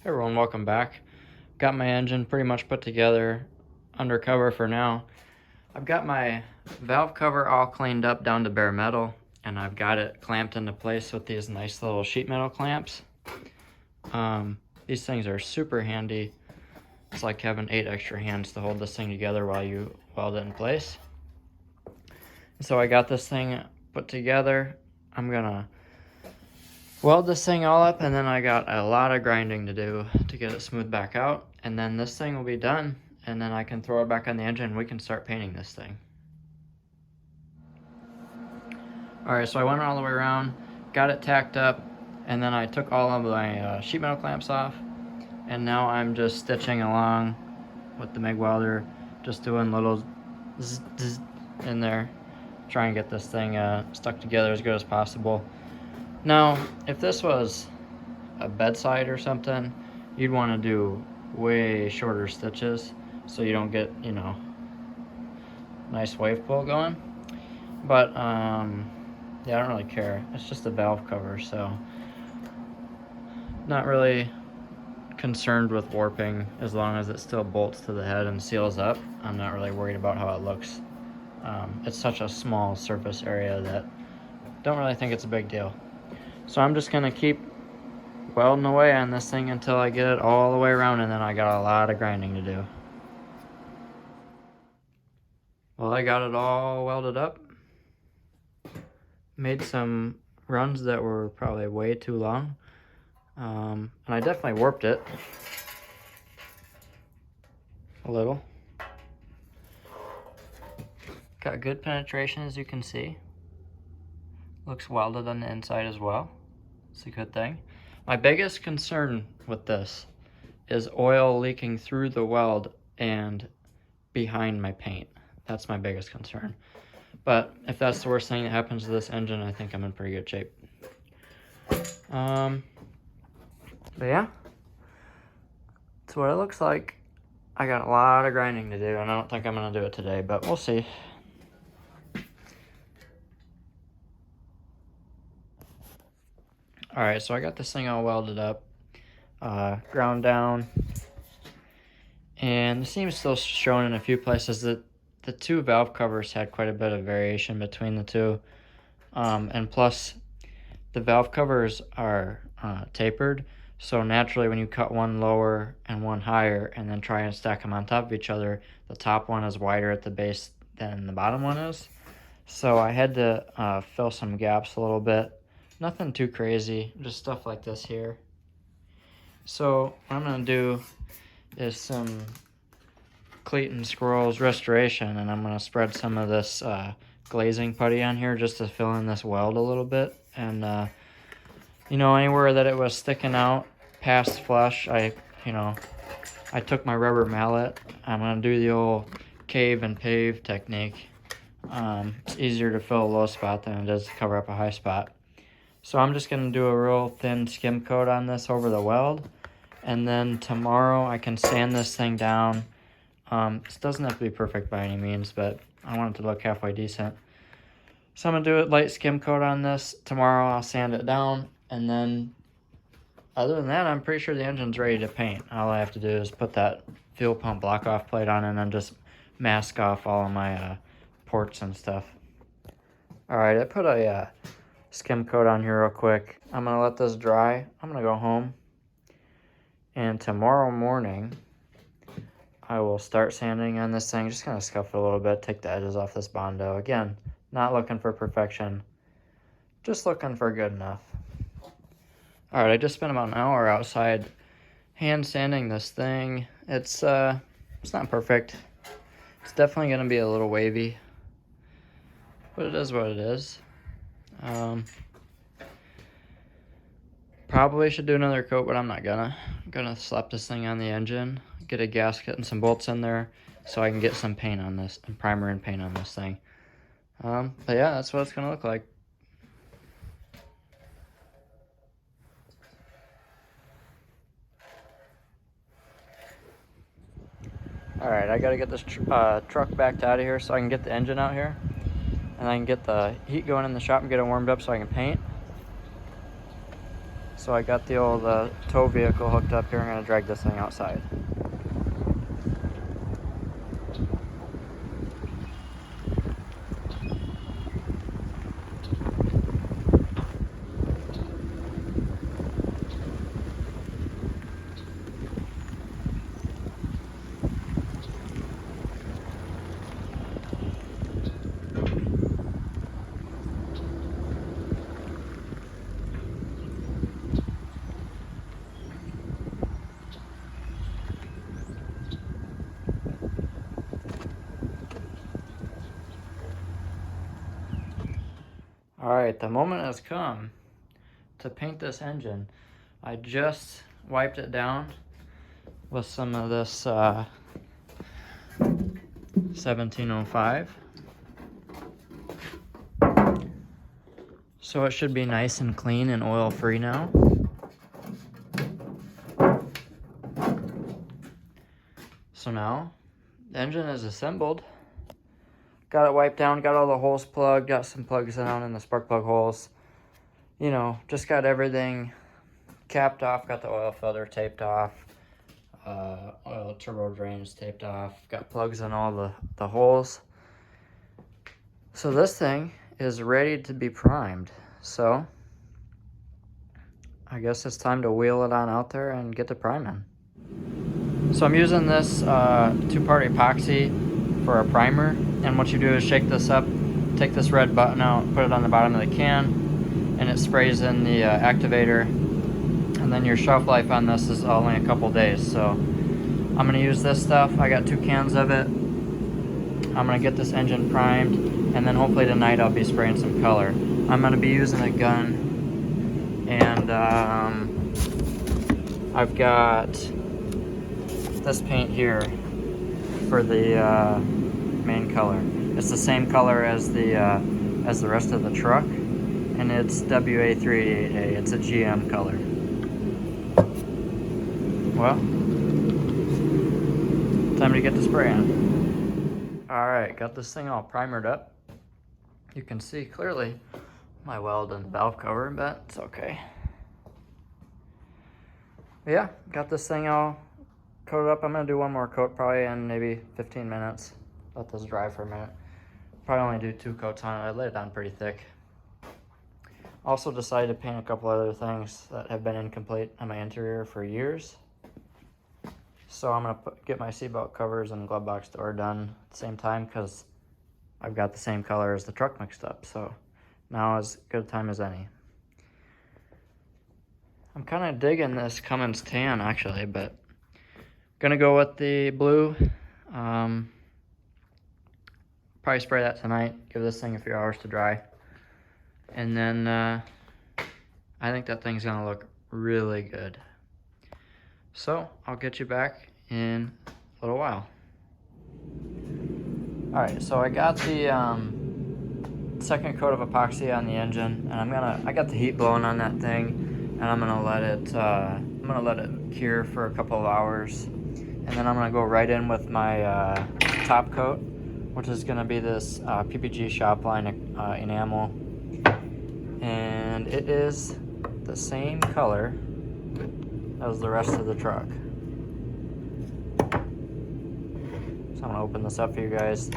Hey everyone, welcome back. Got my engine pretty much put together, undercover for now. I've got my valve cover all cleaned up down to bare metal, and I've got it clamped into place with these nice little sheet metal clamps. These things are super handy. It's like having 8 extra hands to hold this thing together while you weld it in place. So I got this thing put together. I'm gonna weld this thing all up, and then I got a lot of grinding to do to get it smoothed back out, and then this thing will be done, and then I can throw it back on the engine and we can start painting this thing. Alright, so I went all the way around, got it tacked up, and then I took all of my sheet metal clamps off, and now I'm just stitching along with the MIG welder, just doing little zzz, zzz in there, trying to get this thing stuck together as good as possible. Now, if this was a bedside or something, you'd want to do way shorter stitches so you don't get, nice wave pull going. But, yeah, I don't really care. It's just a valve cover, so not really concerned with warping as long as it still bolts to the head and seals up. I'm not really worried about how it looks. It's such a small surface area that don't really think it's a big deal. So I'm just gonna keep welding away on this thing until I get it all the way around, and then I got a lot of grinding to do. Well, I got it all welded up. Made some runs that were probably way too long. And I definitely warped it a little. Got good penetration, as you can see. Looks welded on the inside as well. It's a good thing. My biggest concern with this is oil leaking through the weld and behind my paint. That's my biggest concern. But if that's the worst thing that happens to this engine, I think I'm in pretty good shape. But yeah, that's what it looks like. I got a lot of grinding to do, and I don't think I'm gonna do it today, but we'll see. Alright, so I got this thing all welded up, ground down, and the seam's still showing in a few places. That the two valve covers had quite a bit of variation between the two, and plus the valve covers are tapered, so naturally when you cut one lower and one higher and then try and stack them on top of each other, the top one is wider at the base than the bottom one is. So I had to fill some gaps a little bit. Nothing too crazy, just stuff like this here. So what I'm gonna do is some cleat and squirrels restoration, and I'm gonna spread some of this glazing putty on here just to fill in this weld a little bit. And anywhere that it was sticking out past flush, I took my rubber mallet. I'm gonna do the old cave and pave technique. It's easier to fill a low spot than it is to cover up a high spot. So I'm just going to do a real thin skim coat on this over the weld, and then tomorrow I can sand this thing down. This doesn't have to be perfect by any means, but I want it to look halfway decent. So I'm going to do a light skim coat on this. Tomorrow I'll sand it down, and then other than that, I'm pretty sure the engine's ready to paint. All I have to do is put that fuel pump block-off plate on and then just mask off all of my ports and stuff. Alright, I put a skim coat on here real quick. I'm gonna let this dry. I'm gonna go home, and tomorrow morning I will start sanding on this thing. Just gonna scuff it a little bit, take the edges off this Bondo. Again, not looking for perfection, just looking for good enough. Alright, I just spent about an hour outside hand sanding this thing. It's not perfect. It's definitely gonna be a little wavy, but it is what it is. Probably should do another coat, but I'm not gonna. I'm gonna slap this thing on the engine, get a gasket and some bolts in there so I can get some paint on this, and primer and paint on this thing. But yeah, that's what it's gonna look like. Alright, I gotta get this truck backed out of here so I can get the engine out here, and I can get the heat going in the shop and get it warmed up so I can paint. So I got the old tow vehicle hooked up here. I'm gonna drag this thing outside. Alright, the moment has come to paint this engine. I just wiped it down with some of this 1705. So it should be nice and clean and oil free now. So now the engine is assembled. Got it wiped down, got all the holes plugged, got some plugs down in the spark plug holes. You know, just got everything capped off, got the oil filter taped off, oil turbo drains taped off, got plugs in all the holes. So this thing is ready to be primed. So I guess it's time to wheel it on out there and get to priming. So I'm using this two-part epoxy for a primer, and what you do is shake this up, take this red button out, put it on the bottom of the can, and it sprays in the activator, and then your shelf life on this is only a couple days. So I'm going to use this stuff. I got 2 cans of it. I'm going to get this engine primed, and then hopefully tonight I'll be spraying some color. I'm going to be using a gun, and I've got this paint here for the main color. It's the same color as the rest of the truck, and it's WA388A. It's a GM color. Well, time to get the spray on. Alright, got this thing all primered up. You can see clearly my weld and valve cover, but it's okay. But yeah, got this thing all coated up. I'm gonna do one more coat probably in maybe 15 minutes. Let this dry for a minute. Probably only do 2 coats on it. I laid it on pretty thick. Also decided to paint a couple other things that have been incomplete on my interior for years. So I'm gonna get my seatbelt covers and glove box door done at the same time, because I've got the same color as the truck mixed up. So now is as good a time as any. I'm kind of digging this Cummins tan actually, but gonna go with the blue. Probably spray that tonight, give this thing a few hours to dry. And then I think that thing's gonna look really good. So I'll get you back in a little while. Alright, so I got the second coat of epoxy on the engine, and I got the heat blowing on that thing, and I'm gonna let it cure for a couple of hours. And then I'm gonna go right in with my top coat, which is gonna be this PPG Shopline enamel. And it is the same color as the rest of the truck. So I'm gonna open this up for you guys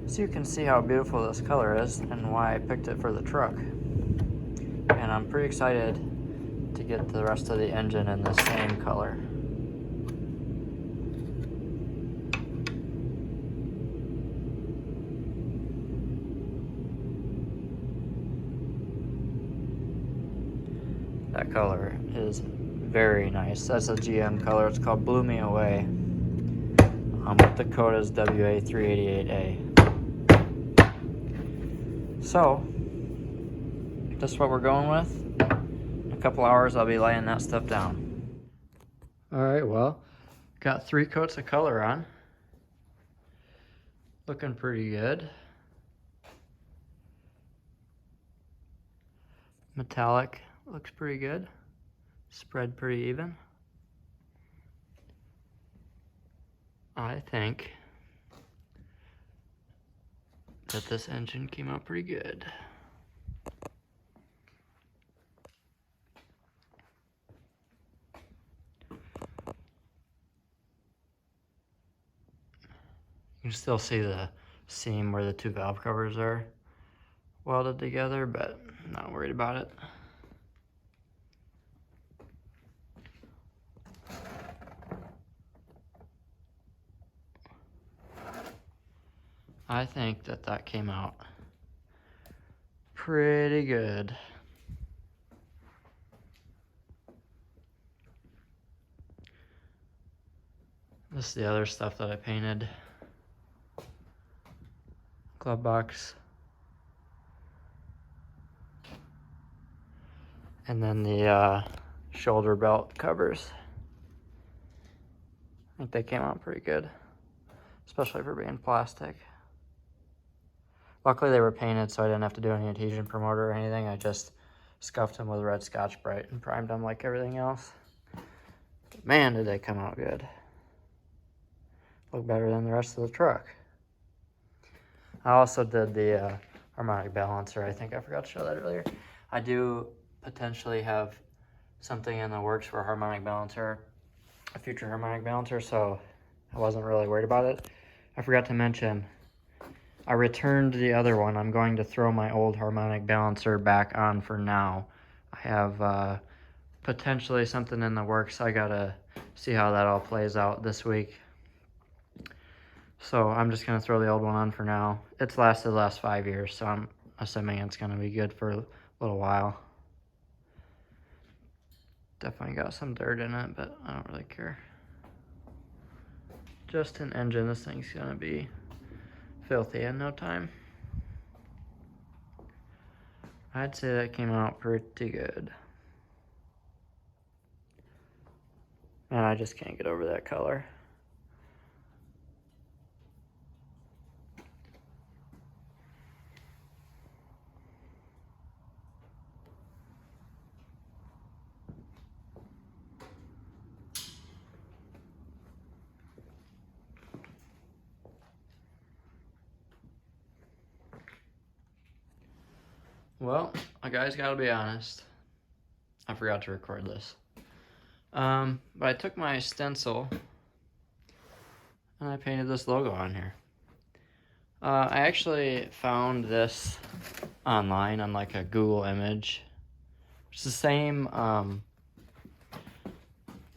so you can see how beautiful this color is and why I picked it for the truck. And I'm pretty excited to get the rest of the engine in the same color. That color is very nice. That's a GM color. It's called Blew Me Away. The code is WA388A. So, this is what we're going with. In a couple hours, I'll be laying that stuff down. Alright, well, got 3 coats of color on. Looking pretty good. Metallic looks pretty good. Spread pretty even. I think that this engine came out pretty good. can still see the seam where the two valve covers are welded together, but I'm not worried about it. I think that came out pretty good. This is the other stuff that I painted. Glove box. And then the shoulder belt covers. I think they came out pretty good, especially for being plastic. Luckily they were painted, so I didn't have to do any adhesion promoter or anything. I just scuffed them with red Scotch-Brite and primed them like everything else. But man, did they come out good. Look better than the rest of the truck. I also did the harmonic balancer. I think I forgot to show that earlier. I do potentially have something in the works for a harmonic balancer, a future harmonic balancer, so I wasn't really worried about it. I forgot to mention, I returned the other one. I'm going to throw my old harmonic balancer back on for now. I have potentially something in the works. I gotta see how that all plays out this week. So I'm just gonna throw the old one on for now. It's lasted the last 5 years, so I'm assuming it's gonna be good for a little while. Definitely got some dirt in it, but I don't really care. Just an engine. This thing's gonna be filthy in no time. I'd say that came out pretty good. And I just can't get over that color. Well, I guys gotta be honest. I forgot to record this. But I took my stencil and I painted this logo on here. I actually found this online on like a Google image. It's the same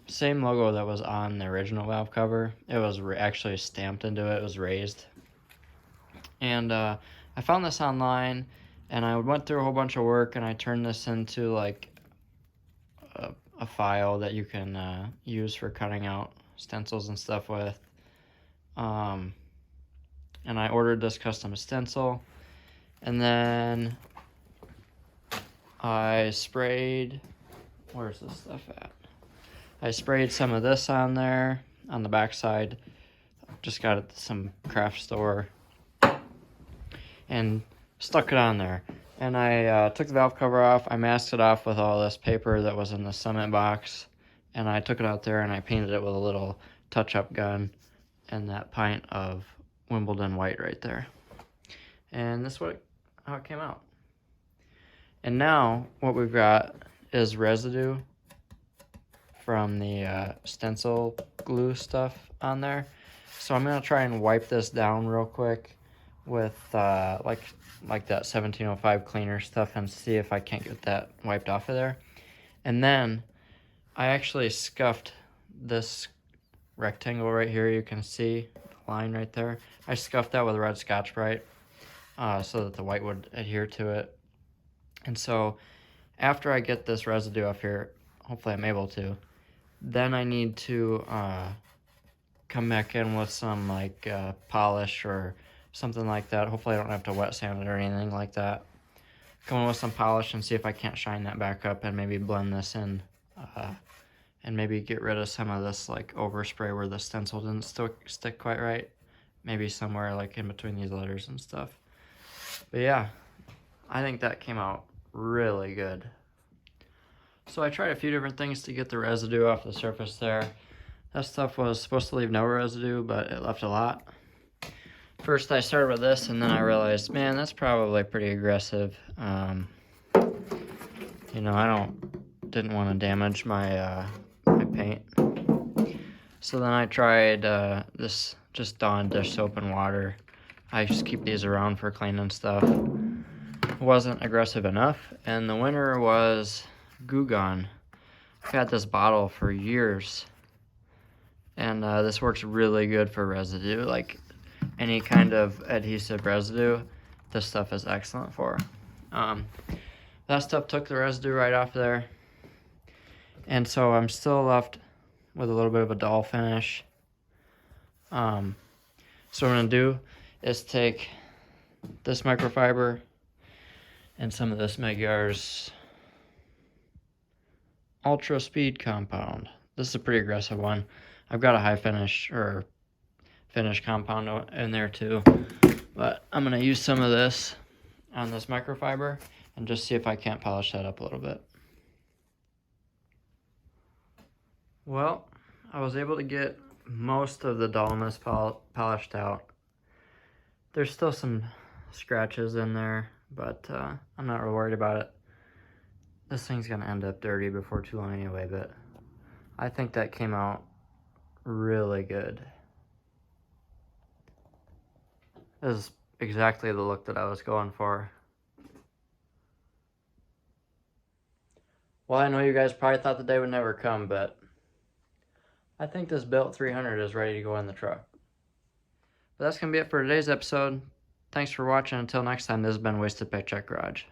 same logo that was on the original valve cover. It was actually stamped into it. It was raised. And I found this online, and I went through a whole bunch of work, and I turned this into like a file that you can use for cutting out stencils and stuff with. And I ordered this custom stencil, and then I sprayed, where's this stuff at? I sprayed some of this on there on the back side. Just got it at some craft store and stuck it on there. And I took the valve cover off. I masked it off with all this paper that was in the cement box, and I took it out there and I painted it with a little touch-up gun and that pint of Wimbledon white right there. And this is how it came out. And now what we've got is residue from the stencil glue stuff on there. So I'm gonna try and wipe this down real quick with like that 1705 cleaner stuff and see if I can't get that wiped off of there. And then I actually scuffed this rectangle right here. You can see the line right there. I scuffed that with red Scotch-Brite so that the white would adhere to it. And so after I get this residue off here, hopefully I'm able to, then I need to come back in with some like polish or something like that. Hopefully I don't have to wet sand it or anything like that. Come in with some polish and see if I can't shine that back up and maybe blend this in and maybe get rid of some of this like overspray where the stencil didn't stick quite right. Maybe somewhere like in between these letters and stuff. But yeah, I think that came out really good. So I tried a few different things to get the residue off the surface there. That stuff was supposed to leave no residue, but it left a lot. First I started with this, and then I realized, man, that's probably pretty aggressive. You know, I didn't want to damage my my paint. So then I tried this just Dawn dish soap and water. I just keep these around for cleaning stuff. It wasn't aggressive enough, and the winner was Goo Gone. I've had this bottle for years, and this works really good for residue. Like any kind of adhesive residue, this stuff is excellent for. That stuff took the residue right off there, and so I'm still left with a little bit of a dull finish. So what I'm gonna do is take this microfiber and some of this Magyar's Ultra Speed Compound. This is a pretty aggressive one. I've got a high finish or finish compound in there too, but I'm gonna use some of this on this microfiber and just see if I can't polish that up a little bit. Well, I was able to get most of the dullness polished out. There's still some scratches in there, but I'm not really worried about it. This thing's gonna end up dirty before too long anyway, but I think that came out really good. This is exactly the look that I was going for. Well, I know you guys probably thought the day would never come, but I think this Built 300 is ready to go in the truck. But that's going to be it for today's episode. Thanks for watching. Until next time, this has been Wasted Paycheck Garage.